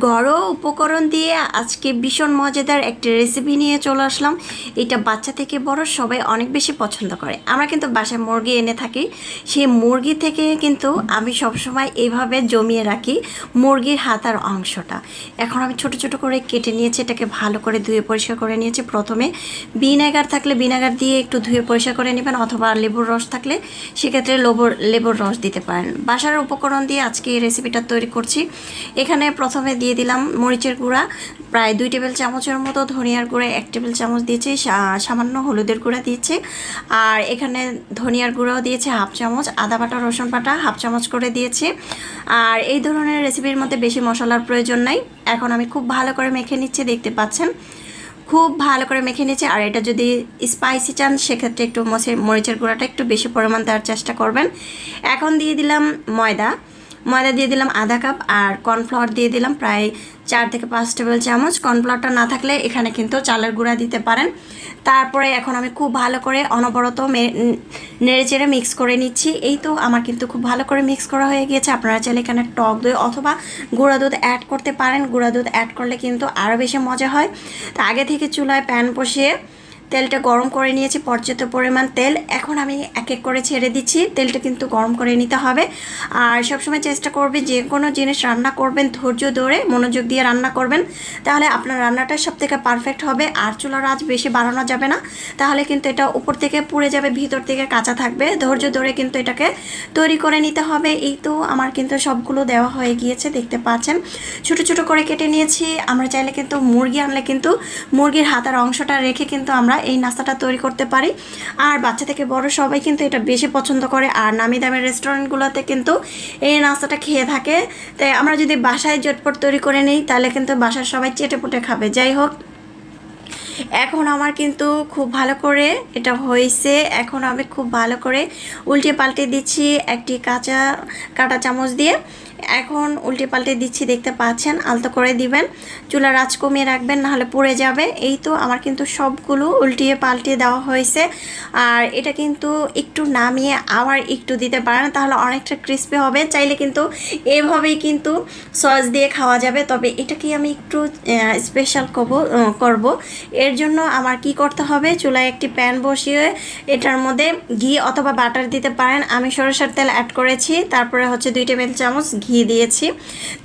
ঘরোয়া উপকরণ দিয়ে আজকে ভীষণ মজাদার একটা রেসিপি নিয়ে চলে আসলাম। এটা বাচ্চা থেকে বড় সবাই অনেক বেশি পছন্দ করে। আমরা কিন্তু বাসায় মুরগি এনে থাকি, সেই মুরগি থেকে কিন্তু আমি সবসময় এইভাবে জমিয়ে রাখি মুরগির হাতার অংশটা। এখন আমি ছোট ছোট করে কেটে নিয়েছি, এটাকে ভালো করে ধুয়ে পরিষ্কার করে নিয়েছি। প্রথমে ভিনেগার থাকলে ভিনেগার দিয়ে একটু ধুয়ে পরিষ্কার করে নেবেন, অথবা লেবুর রস থাকলে সেক্ষেত্রে লেবুর রস দিতে পারেন। বাসার উপকরণ দিয়ে আজকে এই রেসিপিটা তৈরি করছি। এখানে প্রথমে দিয়ে দিলাম মরিচের গুঁড়া প্রায় 2 টেবিল চামচের মতো, ধনিয়ার গুঁড়া 1 টেবিল চামচ দিয়েছি, সামান্য হলুদের গুঁড়া দিয়েছি, আর এখানে ধনিয়ার গুঁড়াও দিয়েছি হাফ চামচ, আদা বাটা রসুন বাটা হাফ চামচ করে দিয়েছি। আর এই ধরনের রেসিপির মধ্যে বেশি মশলার প্রয়োজন নাই। এখন আমি খুব ভালো করে মেখে নিচ্ছি, দেখতে পাচ্ছেন খুব ভালো করে মেখে নিয়েছি। আর এটা যদি স্পাইসি চান সেক্ষেত্রে একটু মরিচের গুঁড়াটা একটু বেশি পরিমাণ দেওয়ার চেষ্টা করবেন। এখন দিয়ে দিলাম ময়দা দিয়ে দিলাম আধা কাপ, আর কর্নফ্লাওয়ার দিয়ে দিলাম প্রায় 4 থেকে 5 টেবিল চামচ। কর্নফ্লাওয়ারটা না থাকলে এখানে কিন্তু চালের গুঁড়া দিতে পারেন। তারপরে এখন আমি খুব ভালো করে অনবরত নেড়েচেড়ে মিক্স করে নিচ্ছি। এই তো আমার কিন্তু খুব ভালো করে মিক্স করা হয়ে গিয়েছে। আপনারা চাইলে এখানে টক দই অথবা গুঁড়া দুধ অ্যাড করতে পারেন। গুঁড়া দুধ অ্যাড করলে কিন্তু আরও বেশি মজা হয়। তো আগে থেকে চুলায় প্যান বসিয়ে তেলটা গরম করে নিয়েছি, পর্যাপ্ত পরিমাণ তেল। এখন আমি এক এক করে ছেড়ে দিচ্ছি। তেলটা কিন্তু গরম করে নিতে হবে। আর সবসময় চেষ্টা করবে যে কোনো জিনিস রান্না করবেন ধৈর্য ধরে মনোযোগ দিয়ে রান্না করবেন, তাহলে আপনার রান্নাটা সবথেকে পারফেক্ট হবে। আর চুলার আঁচ বেশি বাড়ানো যাবে না, তাহলে কিন্তু এটা উপর থেকে পুড়ে যাবে, ভিতর থেকে কাঁচা থাকবে। ধৈর্য ধরে কিন্তু এটাকে তৈরি করে নিতে হবে। এই তো আমার কিন্তু সবগুলো দেওয়া হয়ে গিয়েছে, দেখতে পাচ্ছেন ছোট ছোট করে কেটে নিয়েছি। আমরা চাইলে কিন্তু মুরগি আনলে কিন্তু মুরগির হাতার অংশটা রেখে কিন্তু আমরা এই নাস্তাটা তৈরি করতে পারি। আর বাচ্চা থেকে বড় সবাই কিন্তু এটা বেশি পছন্দ করে। আর নামি দামি রেস্টুরেন্টগুলোতে কিন্তু এই নাস্তাটা খেয়ে থাকে। তাই আমরা যদি বাসায় ঝটপট তৈরি করে নিই তাহলে কিন্তু বাসার সবাই চেটেপুটে খাবে। যাই হোক, এখন আমার কিন্তু খুব ভালো করে এটা হয়েছে। এখন আমি খুব ভালো করে উল্টে পাল্টে দিচ্ছি একটি কাটা চামচ দিয়ে। এখন উল্টে পাল্টে দিচ্ছি, দেখতে পাচ্ছেন। আলতো করে দিবেন, চুলার আঁচ কমিয়ে রাখবেন, নাহলে পুড়ে যাবে। এই তো আমার কিন্তু সবগুলো উল্টিয়ে পাল্টিয়ে দেওয়া হয়েছে। আর এটা কিন্তু একটু নামিয়ে আবার একটু দিতে পারেন, তাহলে অনেকটা ক্রিস্পি হবে। চাইলে কিন্তু এভাবেই কিন্তু সস দিয়ে খাওয়া যাবে, তবে এটাকে আমি একটু স্পেশাল করব। এর জন্য আমার কি করতে হবে, চুলায় একটি প্যান বসিয়ে এটার মধ্যে ঘি অথবা বাটার দিতে পারেন। আমি সরিষার তেল অ্যাড করেছি, তারপরে হচ্ছে 2 টেবিল চামচ ঘি দিয়েছি।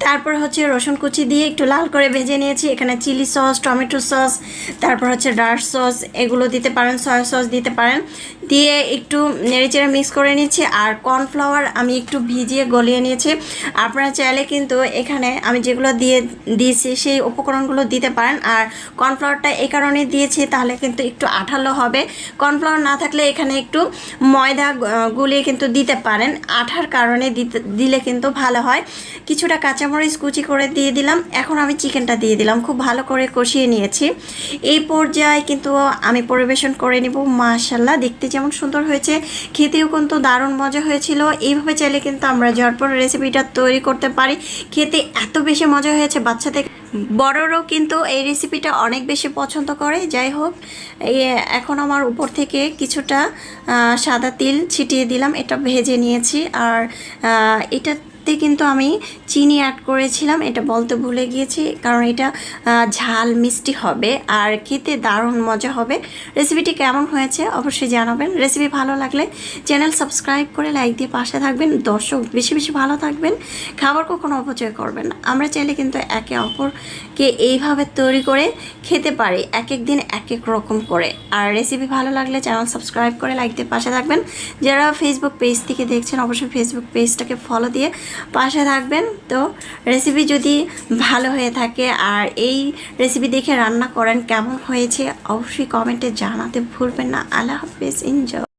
তারপর হচ্ছে রসুন কুচি দিয়ে একটু লাল করে ভেজে নিয়েছি। এখানে চিলি সস, টমেটো সস, তারপর হচ্ছে ডার্ক সস, এগুলো দিতে পারেন, সয়া সস দিতে পারেন। দিয়ে একটু নেড়েচেড়ে মিক্স করে নিয়েছি। আর কর্নফ্লাওয়ার আমি একটু ভিজিয়ে গলিয়ে নিয়েছি। আপনারা চাইলে কিন্তু এখানে আমি যেগুলো দিয়েছি সেই উপকরণগুলো দিতে পারেন। আর কর্নফ্লাওয়ারটা এই কারণে দিয়েছি, তাহলে কিন্তু একটু আঠালো হবে। কর্নফ্লাওয়ার না থাকলে এখানে একটু ময়দা গুলিয়ে কিন্তু দিতে পারেন, আঠার কারণে দিলে কিন্তু ভালো হয়। কিছুটা কাঁচামরিচ কুচি করে দিয়ে দিলাম। এখন আমি চিকেনটা দিয়ে দিলাম, খুব ভালো করে কষিয়ে নিয়েছি। এই পর্যায়ে কিন্তু আমি পরিবেশন করে নিব। মাশাআল্লাহ, দেখতে যেমন সুন্দর হয়েছে, খেতেও কিন্তু দারুণ মজা হয়েছিল। এইভাবে চাইলে কিন্তু আমরা ঝটপট রেসিপিটা তৈরি করতে পারি। খেতে এত বেশি মজা হয়েছে, বাচ্চা থেকে বড়রাও কিন্তু এই রেসিপিটা অনেক বেশি পছন্দ করে। যাই হোক, এখন আমার উপর থেকে কিছুটা সাদা তিল ছিটিয়ে দিলাম, এটা ভেজে নিয়েছি। আর এটাতে কিন্তু আমি চিনি অ্যাড করেছিলাম, এটা বলতে ভুলে গিয়েছি, কারণ এটা ঝাল মিষ্টি হবে আর খেতে দারুণ মজা হবে। রেসিপিটি কেমন হয়েছে অবশ্যই জানাবেন। রেসিপি ভালো লাগলে চ্যানেল সাবস্ক্রাইব করে লাইক দিয়ে পাশে থাকবেন। দর্শক বেশি বেশি ভালো থাকবেন, খাবার কখনো অপচয় করবেন না। আমরা চাইলে কিন্তু একে অপরকে এইভাবে তৈরি করে খেতে পারি, এক এক দিন এক এক রকম করে। আর রেসিপি ভালো লাগলে চ্যানেল সাবস্ক্রাইব করে লাইক দিয়ে পাশে থাকবেন। যারা ফেসবুক পেজ থেকে দেখছেন অবশ্যই ফেসবুক পেজটাকে ফলো দিয়ে পাশে থাকবেন। তো রেসিপি যদি ভালো হয়ে থাকে আর এই রেসিপি দেখে রান্না করেন, কেমন হয়েছে অবশ্যই কমেন্টে জানাতে ভুলবেন না। আল্লাহ হাফেজ, এনজয়।